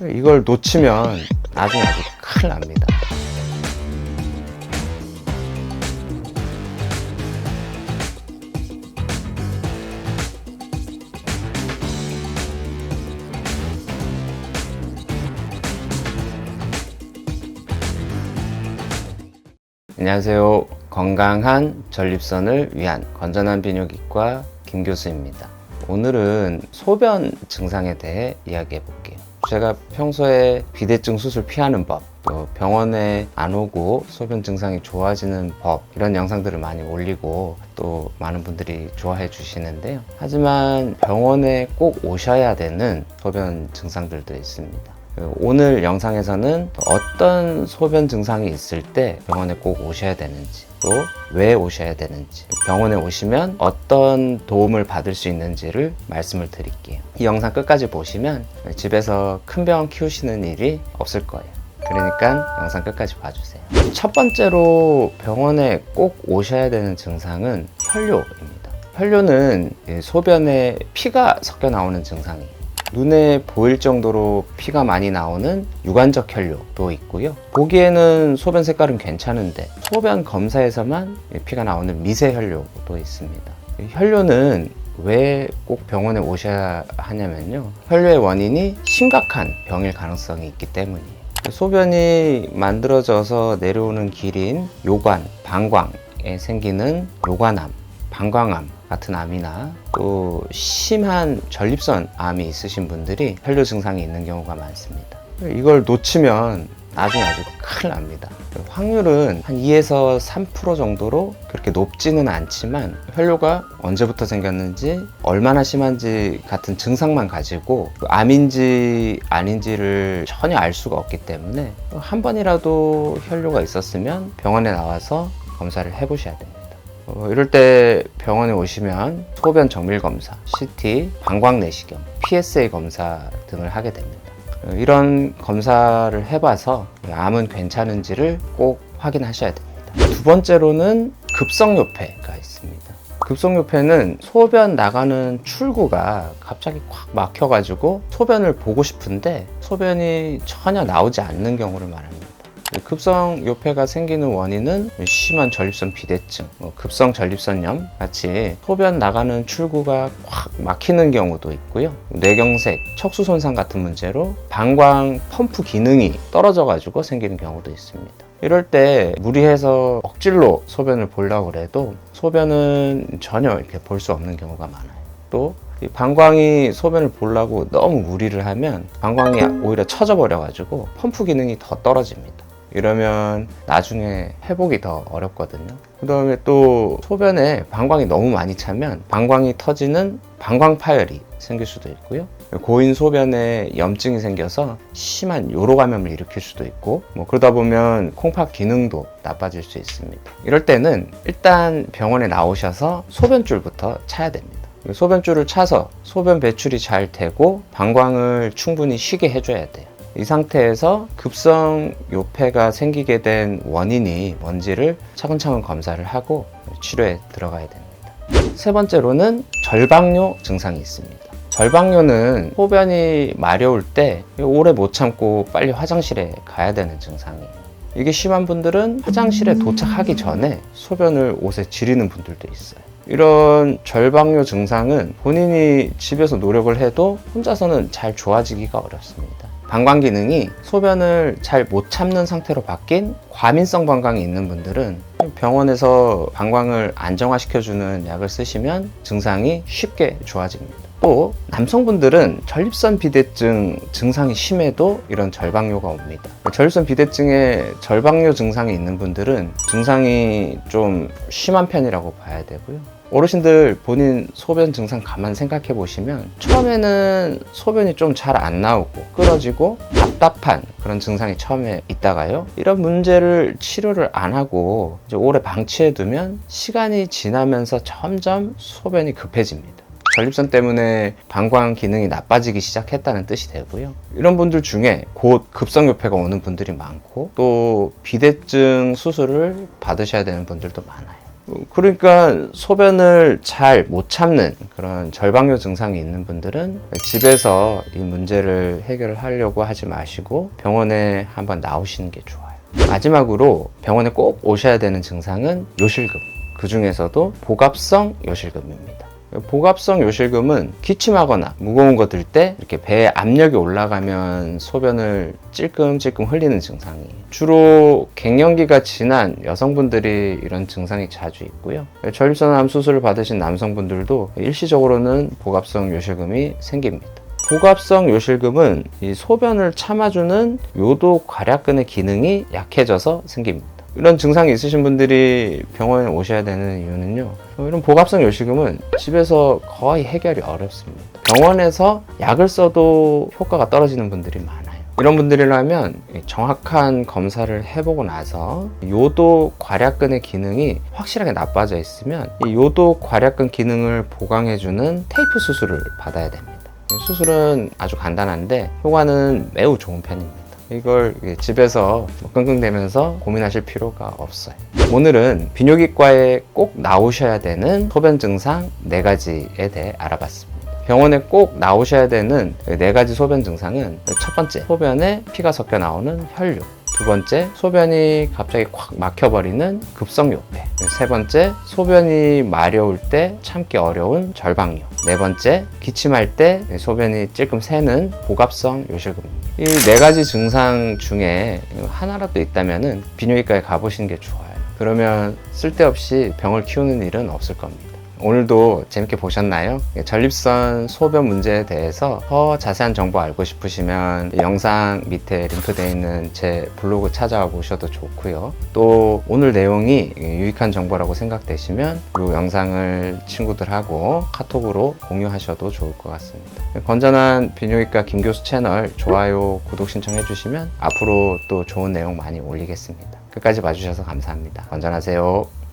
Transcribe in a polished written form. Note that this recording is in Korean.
이걸 놓치면 나중에 아주 큰일 납니다. 안녕하세요. 건강한 전립선을 위한 건전한 비뇨기과 김 교수입니다. 오늘은 소변 증상에 대해 이야기해 볼게요. 제가 평소에 비대증 수술 피하는 법, 또 병원에 안 오고 소변 증상이 좋아지는 법, 이런 영상들을 많이 올리고 또 많은 분들이 좋아해 주시는데요. 하지만 병원에 꼭 오셔야 되는 소변 증상들도 있습니다. 오늘 영상에서는 어떤 소변 증상이 있을 때 병원에 꼭 오셔야 되는지, 또 왜 오셔야 되는지, 병원에 오시면 어떤 도움을 받을 수 있는지를 말씀을 드릴게요. 이 영상 끝까지 보시면 집에서 큰 병 키우시는 일이 없을 거예요. 그러니까 영상 끝까지 봐주세요. 첫 번째로 병원에 꼭 오셔야 되는 증상은 혈뇨입니다. 혈뇨는 소변에 피가 섞여 나오는 증상이에요. 눈에 보일 정도로 피가 많이 나오는 유관적 혈뇨도 있고요. 보기에는 소변 색깔은 괜찮은데 소변 검사에서만 피가 나오는 미세 혈뇨도 있습니다. 혈뇨는 왜 꼭 병원에 오셔야 하냐면요, 혈뇨의 원인이 심각한 병일 가능성이 있기 때문이에요. 소변이 만들어져서 내려오는 길인 요관, 방광에 생기는 요관암, 방광암 같은 암이나 또 심한 전립선 암이 있으신 분들이 혈뇨 증상이 있는 경우가 많습니다. 이걸 놓치면 나중에 아주 큰일 납니다. 확률은 한 2에서 3% 정도로 그렇게 높지는 않지만 혈뇨가 언제부터 생겼는지, 얼마나 심한지 같은 증상만 가지고 암인지 아닌지를 전혀 알 수가 없기 때문에 한 번이라도 혈뇨가 있었으면 병원에 나와서 검사를 해보셔야 됩니다. 이럴 때 병원에 오시면 소변 정밀 검사, CT, 방광 내시경, PSA 검사 등을 하게 됩니다. 이런 검사를 해봐서 암은 괜찮은지를 꼭 확인하셔야 됩니다. 두 번째로는 급성요폐가 있습니다. 급성요폐는 소변 나가는 출구가 갑자기 꽉 막혀가지고 소변을 보고 싶은데 소변이 전혀 나오지 않는 경우를 말합니다. 급성 요폐가 생기는 원인은 심한 전립선 비대증, 급성 전립선염 같이 소변 나가는 출구가 확 막히는 경우도 있고요. 뇌경색, 척수 손상 같은 문제로 방광 펌프 기능이 떨어져 가지고 생기는 경우도 있습니다. 이럴 때 무리해서 억지로 소변을 보려고 해도 소변은 전혀 이렇게 볼 수 없는 경우가 많아요. 또 이 방광이 소변을 보려고 너무 무리를 하면 방광이 오히려 처져 버려 가지고 펌프 기능이 더 떨어집니다. 이러면 나중에 회복이 더 어렵거든요. 그 다음에 또 소변에 방광이 너무 많이 차면 방광이 터지는 방광 파열이 생길 수도 있고요. 고인 소변에 염증이 생겨서 심한 요로 감염을 일으킬 수도 있고, 그러다 보면 콩팥 기능도 나빠질 수 있습니다. 이럴 때는 일단 병원에 나오셔서 소변줄부터 차야 됩니다. 소변줄을 차서 소변 배출이 잘 되고 방광을 충분히 쉬게 해줘야 돼요. 이 상태에서 급성 요폐가 생기게 된 원인이 뭔지를 차근차근 검사를 하고 치료에 들어가야 됩니다. 세 번째로는 절방뇨 증상이 있습니다. 절방뇨는 소변이 마려울 때 오래 못 참고 빨리 화장실에 가야 되는 증상이에요. 이게 심한 분들은 화장실에 도착하기 전에 소변을 옷에 지리는 분들도 있어요. 이런 절방뇨 증상은 본인이 집에서 노력을 해도 혼자서는 잘 좋아지기가 어렵습니다. 방광 기능이 소변을 잘 못 참는 상태로 바뀐 과민성 방광이 있는 분들은 병원에서 방광을 안정화시켜주는 약을 쓰시면 증상이 쉽게 좋아집니다. 또 남성분들은 전립선 비대증 증상이 심해도 이런 절방뇨가 옵니다. 전립선 비대증에 절방뇨 증상이 있는 분들은 증상이 좀 심한 편이라고 봐야 되고요. 어르신들 본인 소변 증상 가만 생각해 보시면 처음에는 소변이 좀 잘 안 나오고 끊어지고 답답한 그런 증상이 처음에 있다가요, 이런 문제를 치료를 안 하고 이제 오래 방치해 두면 시간이 지나면서 점점 소변이 급해집니다. 전립선 때문에 방광 기능이 나빠지기 시작했다는 뜻이 되고요. 이런 분들 중에 곧 급성요폐가 오는 분들이 많고 또 비대증 수술을 받으셔야 되는 분들도 많아요. 그러니까 소변을 잘 못 참는 그런 절방뇨 증상이 있는 분들은 집에서 이 문제를 해결을 하려고 하지 마시고 병원에 한번 나오시는 게 좋아요. 마지막으로 병원에 꼭 오셔야 되는 증상은 요실금, 그 중에서도 복압성 요실금입니다. 복압성 요실금은 기침하거나 무거운 거 들 때 이렇게 배에 압력이 올라가면 소변을 찔끔찔끔 흘리는 증상이에요. 주로 갱년기가 지난 여성분들이 이런 증상이 자주 있고요. 전립선암 수술을 받으신 남성분들도 일시적으로는 복압성 요실금이 생깁니다. 복압성 요실금은 이 소변을 참아주는 요도 괄약근의 기능이 약해져서 생깁니다. 이런 증상이 있으신 분들이 병원에 오셔야 되는 이유는요, 이런 복압성 요실금은 집에서 거의 해결이 어렵습니다. 병원에서 약을 써도 효과가 떨어지는 분들이 많아요. 이런 분들이라면 정확한 검사를 해보고 나서 요도 괄약근의 기능이 확실하게 나빠져 있으면 이 요도 괄약근 기능을 보강해주는 테이프 수술을 받아야 됩니다. 수술은 아주 간단한데 효과는 매우 좋은 편입니다. 이걸 집에서 끙끙대면서 고민하실 필요가 없어요. 오늘은 비뇨기과에 꼭 나오셔야 되는 소변 증상 4가지에 대해 알아봤습니다. 병원에 꼭 나오셔야 되는 4가지 소변 증상은 첫 번째, 소변에 피가 섞여 나오는 혈류. 두 번째, 소변이 갑자기 콱 막혀버리는 급성요폐. 세 번째, 소변이 마려울 때 참기 어려운 절방뇨. 네 번째, 기침할 때 소변이 찔끔 새는 복압성 요실금입니다. 이 4가지 증상 중에 하나라도 있다면 비뇨기과에 가보시는 게 좋아요. 그러면 쓸데없이 병을 키우는 일은 없을 겁니다. 오늘도 재밌게 보셨나요? 전립선 소변 문제에 대해서 더 자세한 정보 알고 싶으시면 영상 밑에 링크되어 있는 제 블로그 찾아와 보셔도 좋고요. 또 오늘 내용이 유익한 정보라고 생각되시면 이 영상을 친구들하고 카톡으로 공유하셔도 좋을 것 같습니다. 건전한 비뇨기과 김교수 채널 좋아요, 구독 신청해 주시면 앞으로 또 좋은 내용 많이 올리겠습니다. 끝까지 봐주셔서 감사합니다. 건전하세요.